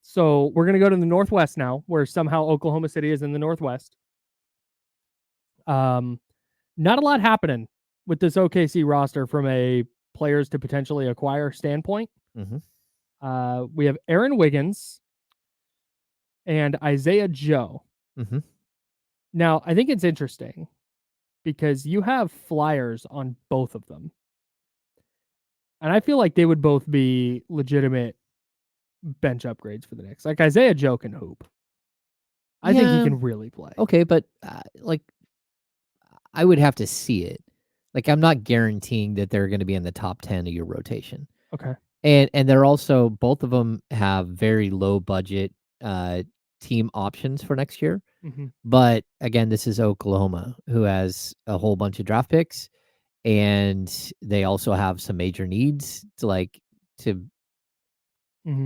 So we're going to go to the Northwest now, where somehow Oklahoma City is in the Northwest. Not a lot happening with this OKC roster from a players to potentially acquire standpoint. We have Aaron Wiggins and Isaiah Joe. Now, I think it's interesting because you have flyers on both of them. And I feel like they would both be legitimate bench upgrades for the Knicks. Like Isaiah Joe can hoop. I think he can really play. Okay, but I would have to see it. Like, I'm not guaranteeing that they're going to be in the top 10 of your rotation. Okay. And they're also, both of them have very low budget team options for next year. But again, this is Oklahoma, who has a whole bunch of draft picks, and they also have some major needs to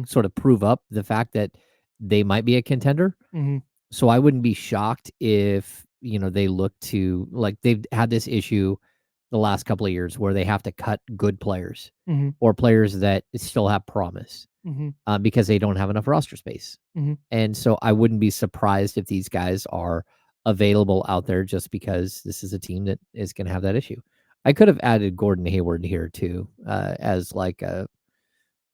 sort of prove up the fact that they might be a contender. So I wouldn't be shocked if, they look to, like, they've had this issue the last couple of years where they have to cut good players or players that still have promise because they don't have enough roster space. And so I wouldn't be surprised if these guys are available out there just because this is a team that is going to have that issue. I could have added Gordon Hayward here too, as like I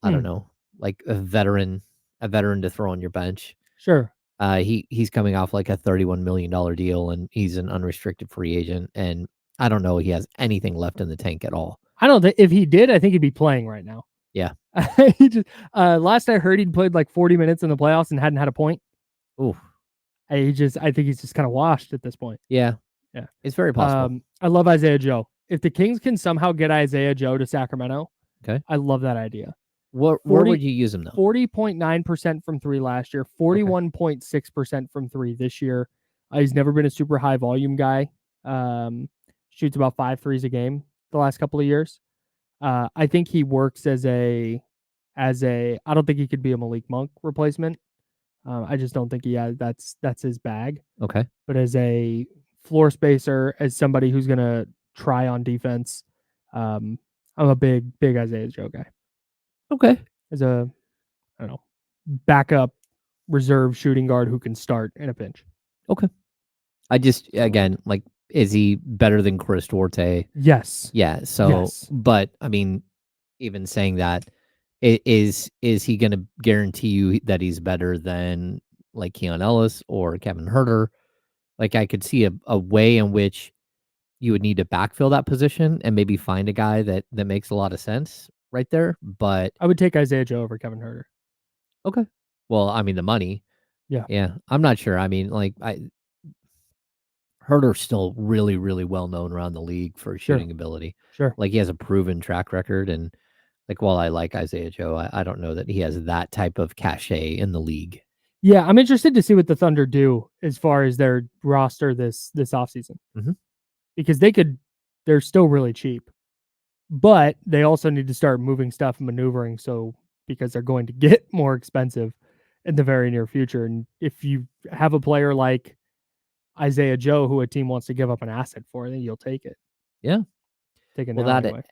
don't know, like a veteran to throw on your bench. Sure. He's coming off like a $31 million deal, and he's an unrestricted free agent, and I don't know he has anything left in the tank at all. I don't think if he did, I think he'd be playing right now. Yeah. He just last I heard, he'd played like 40 minutes in the playoffs and hadn't had a point. Ooh. I think he's just kind of washed at this point. Yeah. It's very possible. I love Isaiah Joe. If the Kings can somehow get Isaiah Joe to Sacramento, okay, I love that idea. Where would you use him though? 40.9% from three last year, 41.6% from three this year. He's never been a super high volume guy. Shoots about 5 threes a game the last couple of years. I think he works as a. I don't think he could be a Malik Monk replacement. I just don't think he has. That's his bag. Okay, but as a floor spacer, as somebody who's gonna try on defense, I'm a big Isaiah Joe guy. Okay, as a, I don't know, backup reserve shooting guard who can start in a pinch. Okay. I just, again, like, is he better than Chris Duarte? Yes. Yeah. So, yes. But I mean, even saying that, is he going to guarantee you that he's better than like Keon Ellis or Kevin Huerter? Like, I could see a way in which you would need to backfill that position and maybe find a guy that makes a lot of sense right there. But I would take Isaiah Joe over Kevin Huerter. Okay. Well, I mean, the money. Yeah. Yeah. I'm not sure. I mean, like, Huerter's still really, really well known around the league for shooting ability. Sure. Like, he has a proven track record. And like, while I like Isaiah Joe, I don't know that he has that type of cachet in the league. Yeah, I'm interested to see what the Thunder do as far as their roster this offseason. Because they're still really cheap. But they also need to start moving stuff and maneuvering because they're going to get more expensive in the very near future. And if you have a player like Isaiah Joe, who a team wants to give up an asset for, then you'll take it. Yeah. Take it. Well, anyway.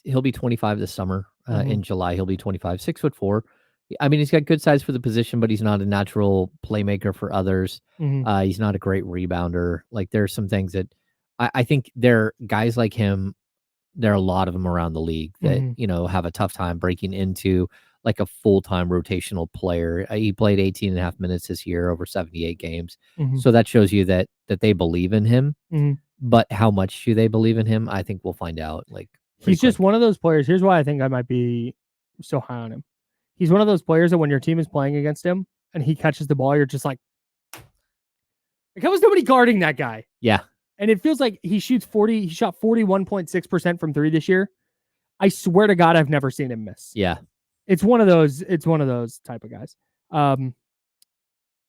He'll be 25 this summer. In July, he'll be 25, 6'4". I mean, he's got good size for the position, but he's not a natural playmaker for others. He's not a great rebounder. Like, there's some things that I think there are guys like him. There are a lot of them around the league that, have a tough time breaking into like a full-time rotational player. He played 18 and a half minutes this year over 78 games. So that shows you that they believe in him. But how much do they believe in him? I think we'll find out. Like, he's just one of those players. Here's why I think I might be so high on him. He's one of those players that when your team is playing against him and he catches the ball, you're just like how was nobody guarding that guy? Yeah. And it feels like he shot 41.6% from three this year. I swear to God, I've never seen him miss. Yeah. It's one of those type of guys.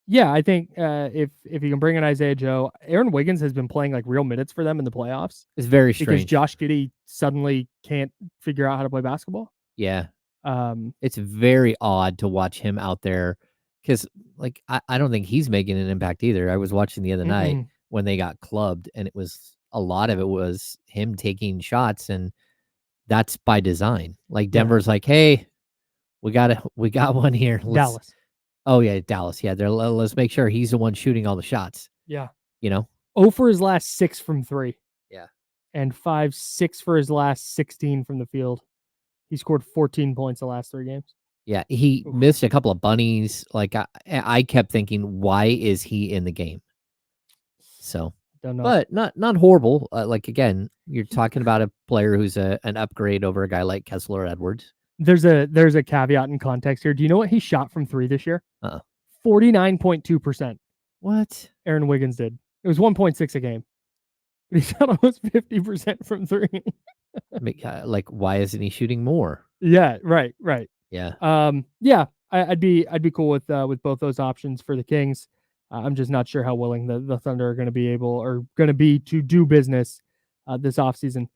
Yeah, I think if you can bring in Isaiah Joe, Aaron Wiggins has been playing like real minutes for them in the playoffs. It's very strange. Because Josh Giddey suddenly can't figure out how to play basketball. Yeah. It's very odd to watch him out there because, like, I don't think he's making an impact either. I was watching the other night when they got clubbed, and a lot of it was him taking shots, and that's by design. Like, Denver's like, hey, we got one here. Dallas. Oh, yeah, Dallas. Yeah, let's make sure he's the one shooting all the shots, Yeah. you know? 0 for his last 6 from 3 Yeah. and 5-6 for his last 16 from the field. He scored 14 points the last 3 games. Yeah, he Oof. missed a couple of bunnies. Like, I kept thinking, "Why is he in the game?" So, Don't know. but not horrible. Like, again, you're talking about a player who's an upgrade over a guy like Kessler Edwards. There's a caveat in context here. Do you know what he shot from 3 this year? 49.2%. What? Aaron Wiggins did. It was 1.6 a game. But he shot almost 50% from 3. Like, why isn't he shooting more? Yeah, right. Yeah. Yeah, I'd be cool with both those options for the Kings. I'm just not sure how willing the Thunder are going to be to do business this offseason.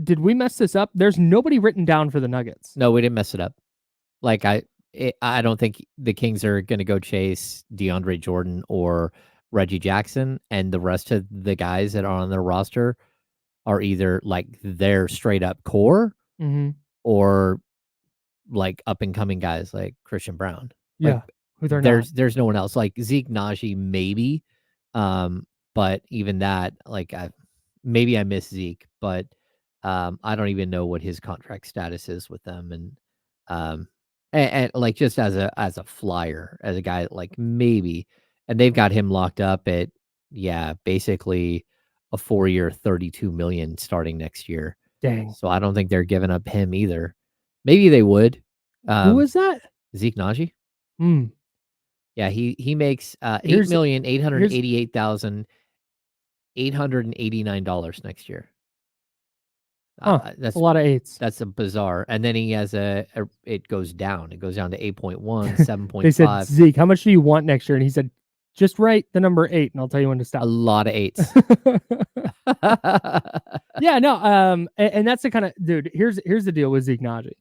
Did we mess this up? There's nobody written down for the Nuggets. No, we didn't mess it up. Like, I don't think the Kings are going to go chase DeAndre Jordan or Reggie Jackson, and the rest of the guys that are on their roster are either like their straight up core or like up and coming guys like Christian Brown. Like, Yeah, who they're not. there's no one else. Like Zeke Naji, maybe. But even that, like, maybe I miss Zeke, but I don't even know what his contract status is with them. And like, just as a flyer, as a guy, like, maybe, and they've got him locked up at, yeah, basically a 4-year, 32 million starting next year. Dang. So I don't think they're giving up him either. Maybe they would. Who was that? Zeke Naji. Hmm. Yeah, he makes $8,888,889 next year. That's a lot of 8s. That's a bizarre. And then he has it goes down. It goes down to 8.1, 7.5. They said, Zeke, how much do you want next year? And he said, just write the number 8 and I'll tell you when to stop. A lot of 8s. Yeah, no. And that's the kind of dude. Here's the deal with Zeke Naji.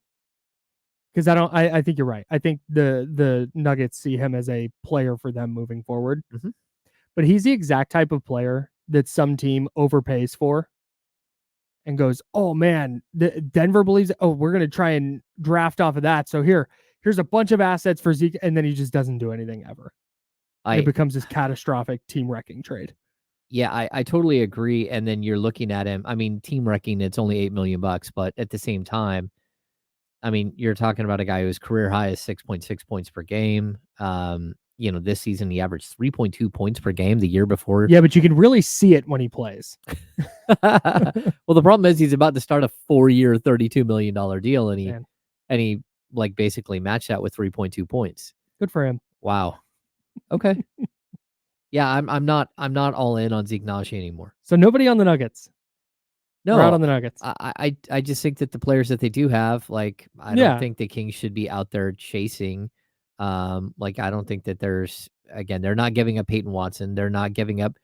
Because I think you're right. I think the Nuggets see him as a player for them moving forward. But he's the exact type of player that some team overpays for and goes, oh man, Denver believes, oh, we're going to try and draft off of that. So here's a bunch of assets for Zeke. And then he just doesn't do anything ever. It becomes this catastrophic team wrecking trade. Yeah, I totally agree. And then you're looking at him. I mean, team wrecking, it's only $8 million, but at the same time, I mean, you're talking about a guy whose career high is 6.6 points per game. This season he averaged 3.2 points per game. The year before, yeah, but you can really see it when he plays. Well, the problem is he's about to start a 4-year, $32 million deal, and he like basically matched that with 3.2 points. Good for him. Wow. Okay. Yeah, I'm not all in on Zeke Naji anymore. So nobody on the Nuggets. No, we're out on the Nuggets. I just think that the players that they do have, like, I don't think the Kings should be out there chasing. Like, I don't think that they're not giving up Peyton Watson. They're not giving up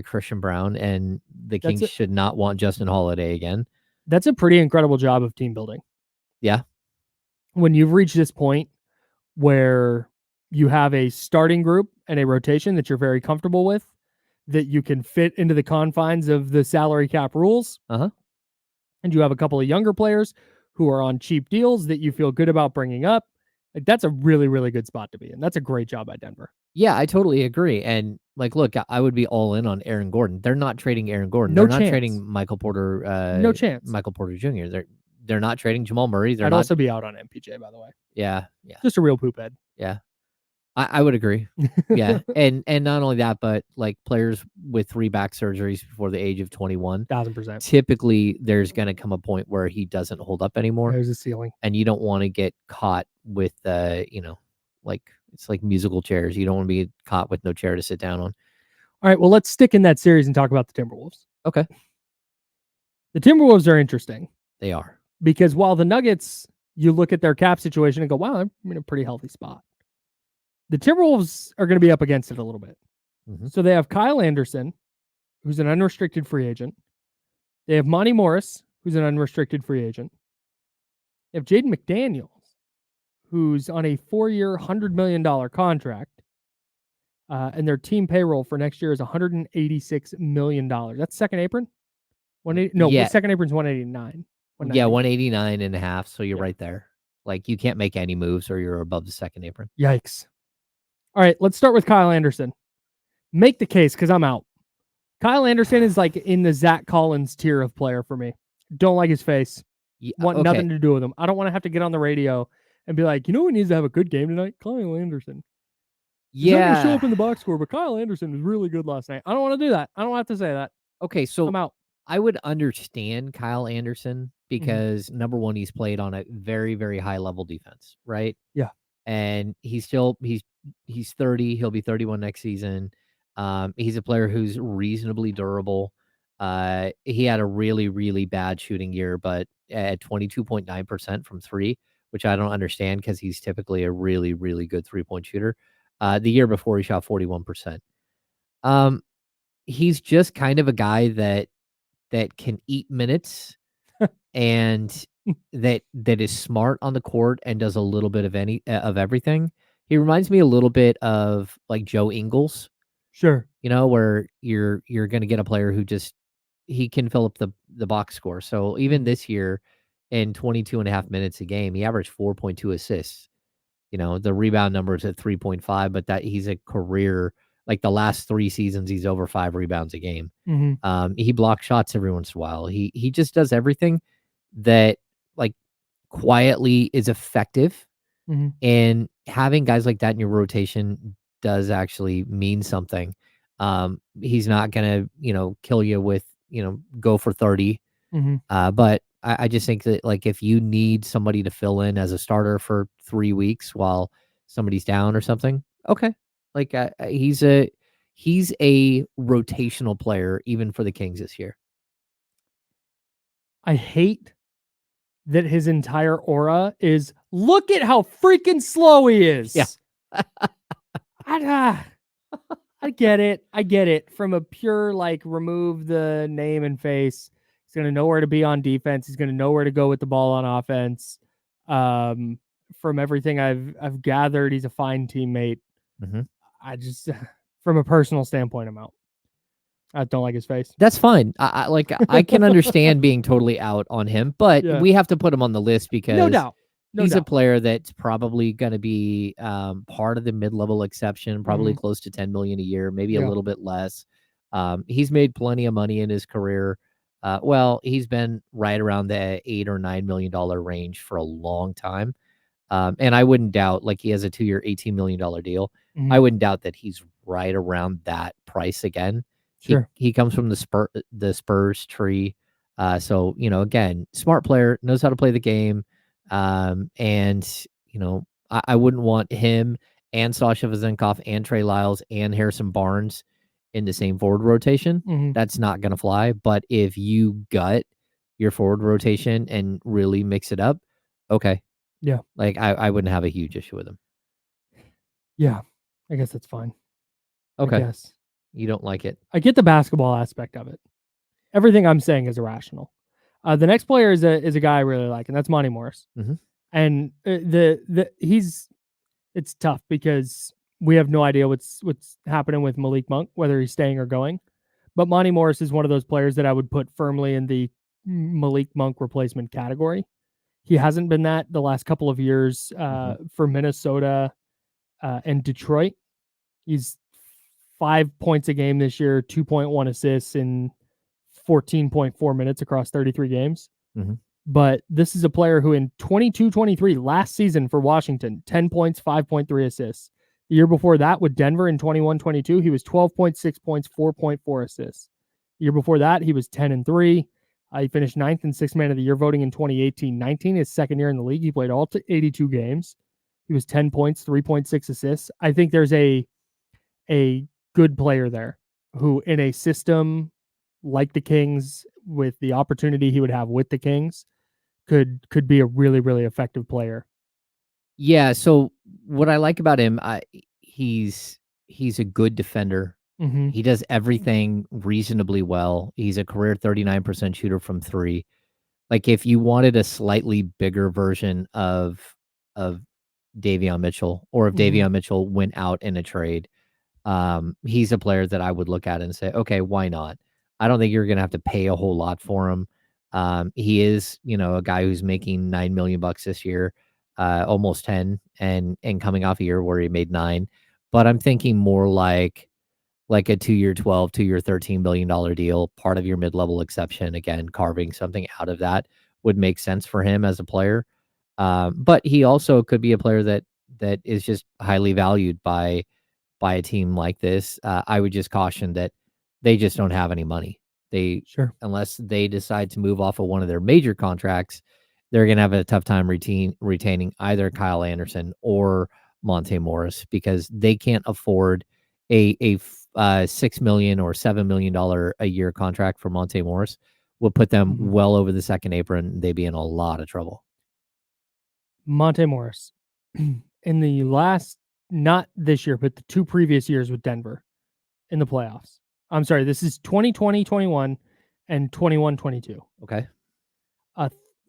Christian Brown, and the Kings should not want Justin Holiday again. That's a pretty incredible job of team building. Yeah. When you've reached this point where you have a starting group and a rotation that you're very comfortable with, that you can fit into the confines of the salary cap rules. And you have a couple of younger players who are on cheap deals that you feel good about bringing up. Like, that's a really, really good spot to be in. That's a great job by Denver. Yeah, I totally agree. And like, look, I would be all in on Aaron Gordon. They're not trading Aaron Gordon. No They're chance. not trading Michael Porter. No chance. Michael Porter Jr. They're not trading Jamal Murray. I'd also be out on MPJ, by the way. Yeah. Just a real poop head. Yeah. I would agree. Yeah. And not only that, but like, players with 3 back surgeries before the age of 21, 1000%. typically there's going to come a point where he doesn't hold up anymore. There's a ceiling. And you don't want to get caught with, like, it's like musical chairs. You don't want to be caught with no chair to sit down on. All right. Well, let's stick in that series and talk about the Timberwolves. Okay. The Timberwolves are interesting. They are. Because while the Nuggets, you look at their cap situation and go, wow, I'm in a pretty healthy spot. The Timberwolves are going to be up against it a little bit. So they have Kyle Anderson, who's an unrestricted free agent. They have Monty Morris, who's an unrestricted free agent. They have Jaden McDaniels, who's on a 4-year, $100 million contract. And their team payroll for next year is $186 million. That's second apron? Second apron's 189. Yeah, 189.5. So you're right there. Like, you can't make any moves or you're above the second apron. Yikes. All right, let's start with Kyle Anderson. Make the case because I'm out. Kyle Anderson is like in the Zach Collins tier of player for me. Don't like his face. Yeah, Want okay. nothing to do with him. I don't want to have to get on the radio and be like, you know who needs to have a good game tonight? Kyle Anderson. He's not going to show up in the box score, but Kyle Anderson was really good last night. I don't want to do that. I don't have to say that. Okay, so I'm out. I would understand Kyle Anderson because number one, he's played on a very, very high level defense, right? Yeah. And he's 30. He'll be 31 next season. He's a player who's reasonably durable. He had a really, really bad shooting year, but at 22.9% from three, which I don't understand because he's typically a really, really good 3-point shooter. The year before he shot 41%. He's just kind of a guy that can eat minutes and that is smart on the court and does a little bit of everything. He reminds me a little bit of like Joe Ingles. Sure. Where you're going to get a player who just he can fill up the box score. So even this year in 22.5 minutes a game, he averaged 4.2 assists. The rebound number is at 3.5, but that he's a career, like the last 3 seasons, he's over 5 rebounds a game. He blocks shots every once in a while. He just does everything that like quietly is effective. And having guys like that in your rotation does actually mean something. He's not gonna, kill you with, go for 30. But I just think that like if you need somebody to fill in as a starter for 3 weeks while somebody's down or something, okay. Like he's a rotational player even for the Kings this year. I hate that his entire aura is look at how freaking slow he is. Yeah. I get it. I get it. From a pure, like, remove the name and face. He's going to know where to be on defense. He's going to know where to go with the ball on offense. From everything I've gathered, he's a fine teammate. I just, from a personal standpoint, I'm out. I don't like his face. That's fine. I can understand being totally out on him, but we have to put him on the list because no doubt. He's a player that's probably going to be part of the mid-level exception, probably close to $10 million a year, maybe a little bit less. He's made plenty of money in his career. He's been right around the $8 or $9 million range for a long time. And I wouldn't doubt, like, he has a 2-year, $18 million deal. I wouldn't doubt that he's right around that price again. Sure. He comes from the Spurs tree. So, again, smart player, knows how to play the game. And, I wouldn't want him and Sasha Vezenkov and Trey Lyles and Harrison Barnes in the same forward rotation. That's not going to fly. But if you gut your forward rotation and really mix it up, okay. Yeah. Like, I wouldn't have a huge issue with him. Yeah. I guess that's fine. Okay. I guess. You don't like it. I get the basketball aspect of it. Everything I'm saying is irrational. The next player is a guy I really like, and that's Monty Morris. And it's tough because we have no idea what's happening with Malik Monk, whether he's staying or going. But Monty Morris is one of those players that I would put firmly in the Malik Monk replacement category. He hasn't been that the last couple of years for Minnesota and Detroit. He's 5 points a game this year, 2.1 assists in 14.4 minutes across 33 games. But this is a player who in 22-23 last season for Washington, 10 points, 5.3 assists. The year before that with Denver in 21-22, he was 12.6 points, 4.4 assists. The year before that, he was 10-3. He finished 9th in 6th man of the year voting in 2018-19, his second year in the league. He played all 82 games. He was 10 points, 3.6 assists. I think there's a good player there who in a system like the Kings with the opportunity he would have with the Kings could be a really, really effective player. Yeah. So what I like about him, he's a good defender. He does everything reasonably well. He's a career 39% shooter from 3. Like if you wanted a slightly bigger version of Davion Mitchell, or if Davion Mitchell went out in a trade, he's a player that I would look at and say, okay, why not? I don't think you're going to have to pay a whole lot for him. He is, a guy who's making $9 million this year. almost 10, and coming off a year where he made 9. But I'm thinking more like a 2-year 12, 2-year $13 million deal, part of your mid-level exception. Again, carving something out of that would make sense for him as a player. But he also could be a player that is just highly valued by a team like this. I would just caution that they just don't have any money. Sure. Unless they decide to move off of one of their major contracts, they're going to have a tough time retaining either Kyle Anderson or Monte Morris, because they can't afford a $6 million or $7 million a year contract for Monte Morris. Will put them well over the second apron. They'd be in a lot of trouble. Monte Morris, in the last, not this year, but the 2 previous years with Denver in the playoffs. I'm sorry, this is 2020-21 and 21-22. Okay.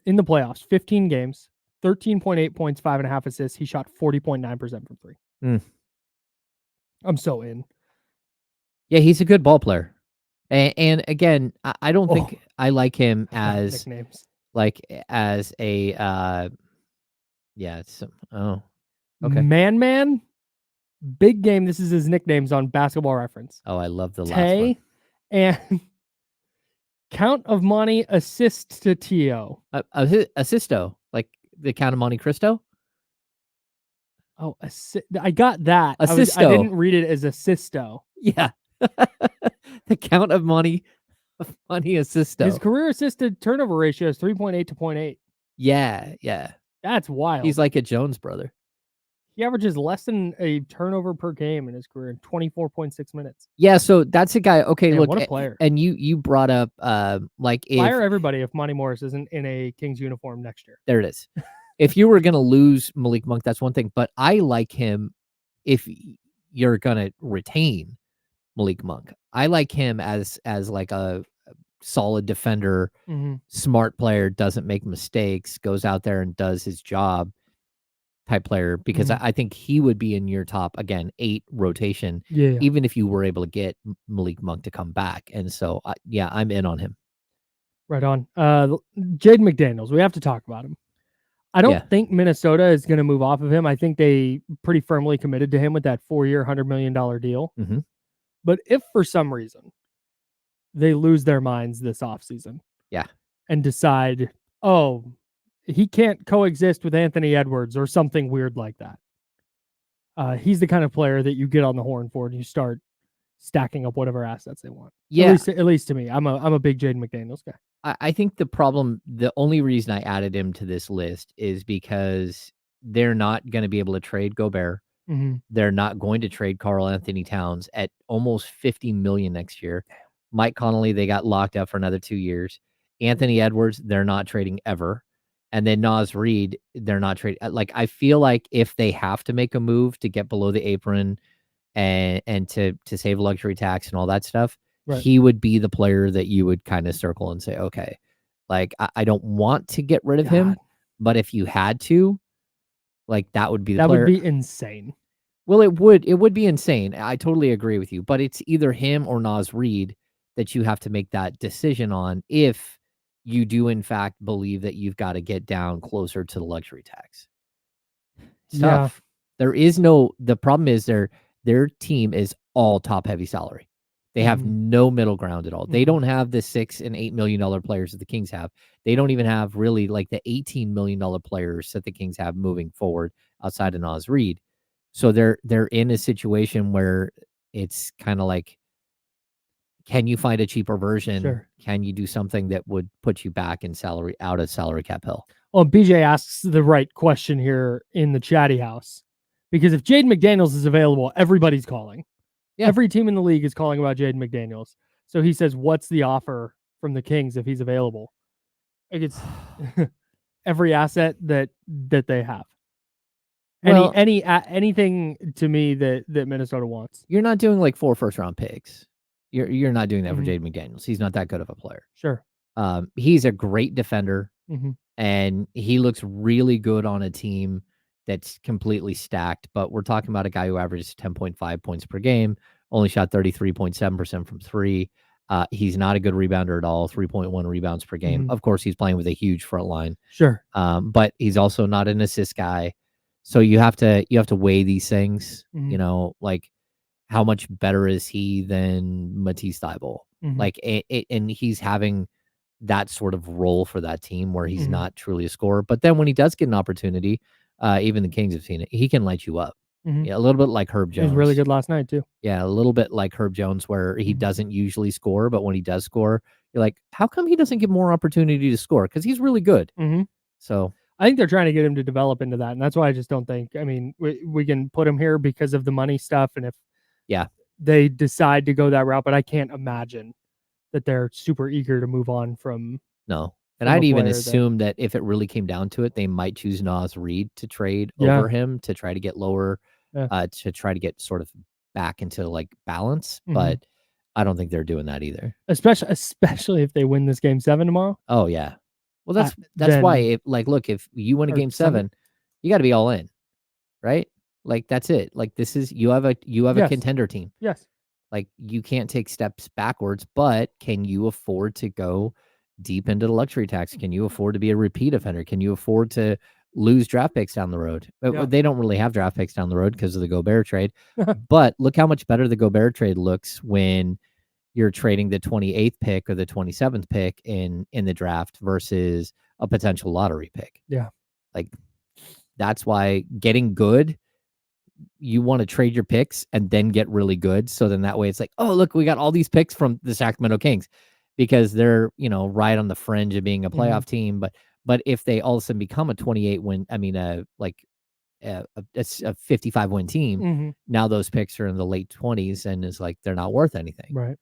In the playoffs, 15 games, 13.8 points, 5.5 assists. He shot 40.9% from 3. I'm so in. Yeah, he's a good ball player. And again, I don't think I like him as nicknames. As a it's okay. Man, big game. This is his nicknames on Basketball Reference. Oh, I love the last one. And Count of Monte assist to Tio. Assisto, like the Count of Monte Cristo. Oh, I got that. I didn't read it as assisto. Yeah. The Count of Monte Assisto. His career assisted turnover ratio is 3.8 to 0.8. Yeah. That's wild. He's like a Jones brother. He averages less than a turnover per game in his career in 24.6 minutes. Yeah, so that's a guy. Okay, Man, look, what a player. And you brought up fire everybody if Monte Morris isn't in a Kings uniform next year. There it is. If you were going to lose Malik Monk, that's one thing. But I like him if you're going to retain Malik Monk. I like him as like a solid defender, smart player, doesn't make mistakes, goes out there and does his job type player, because I think he would be in your top, again, 8 rotation, even if you were able to get Malik Monk to come back. And so, I'm in on him. Right on. Jaden McDaniels, we have to talk about him. I don't think Minnesota is going to move off of him. I think they pretty firmly committed to him with that 4-year, $100 million deal. But if for some reason they lose their minds this offseason and decide, he can't coexist with Anthony Edwards or something weird like that, he's the kind of player that you get on the horn for and you start stacking up whatever assets they want. Yeah. At least to me. I'm a big Jaden McDaniels guy. I think the only reason I added him to this list is because they're not going to be able to trade Gobert. They're not going to trade Karl Anthony Towns at almost $50 million next year. Mike Conley, they got locked up for another 2 years. Anthony Edwards, they're not trading ever. And then Naz Reid, they're not trading. Like, I feel like if they have to make a move to get below the apron and to save luxury tax and all that stuff, he would be the player that you would kind of circle and say, okay, like, I don't want to get rid of him, but if you had to, like, that would be the player. That would be insane. Well, it would be insane. I totally agree with you, but it's either him or Naz Reid that you have to make that decision on if you do in fact believe that you've got to get down closer to the luxury tax. It's tough. The problem is their team is all top heavy salary. They have no middle ground at all. They don't have the $6 and $8 million players that the Kings have. They don't even have really like the $18 million players that the Kings have moving forward outside of Naz Reid. So they're in a situation where it's kind of like, can you find a cheaper version? Sure. Can you do something that would put you back in salary, out of salary cap hell? Well, BJ asks the right question here in the chatty house, because if Jaden McDaniels is available, everybody's calling. Yeah. Every team in the league is calling about Jaden McDaniels. So he says, what's the offer from the Kings if he's available? Like, it's every asset that they have. Anything to me that Minnesota wants. You're not doing like 4 first-round picks. You're not doing that for Jaden McDaniels. He's not that good of a player. Sure. He's a great defender, and he looks really good on a team that's completely stacked. But we're talking about a guy who averages 10.5 points per game, only shot 33.7% from 3. He's not a good rebounder at all, 3.1 rebounds per game. Of course, he's playing with a huge front line. Sure. But he's also not an assist guy. So you have to weigh these things, like how much better is he than Matisse Thybulle? Like, and he's having that sort of role for that team where he's not truly a scorer. But then when he does get an opportunity, even the Kings have seen it, he can light you up. Yeah, a little bit like Herb Jones. He was really good last night too. Yeah, a little bit like Herb Jones, where he doesn't usually score, but when he does score, you're like, how come he doesn't get more opportunity to score? Because he's really good. So I think they're trying to get him to develop into that, and that's why I just don't think. I mean, we can put him here because of the money stuff, and if they decide to go that route, but I can't imagine that they're super eager to move on from. No. And I'd even assume that if it really came down to it, they might choose Naz Reid to trade over him to try to get lower, to try to get sort of back into like balance. But I don't think they're doing that either. Especially if they win this game 7 tomorrow. Oh yeah. Well, that's why. Look, if you win a game 7, you got to be all in, right? Like that's it. Like this is you have a contender team. Yes. Like you can't take steps backwards, but can you afford to go deep into the luxury tax? Can you afford to be a repeat offender? Can you afford to lose draft picks down the road? They don't really have draft picks down the road because of the Gobert trade. But look how much better the Gobert trade looks when you're trading the 28th pick or the 27th pick in the draft versus a potential lottery pick. Yeah. Like that's why getting good, you want to trade your picks and then get really good. So then that way it's like, oh, look, we got all these picks from the Sacramento Kings because they're, right on the fringe of being a playoff team. But if they all of a sudden become a 28 win, I mean, a 55 win team, now those picks are in the late 20s and it's like, they're not worth anything. Right.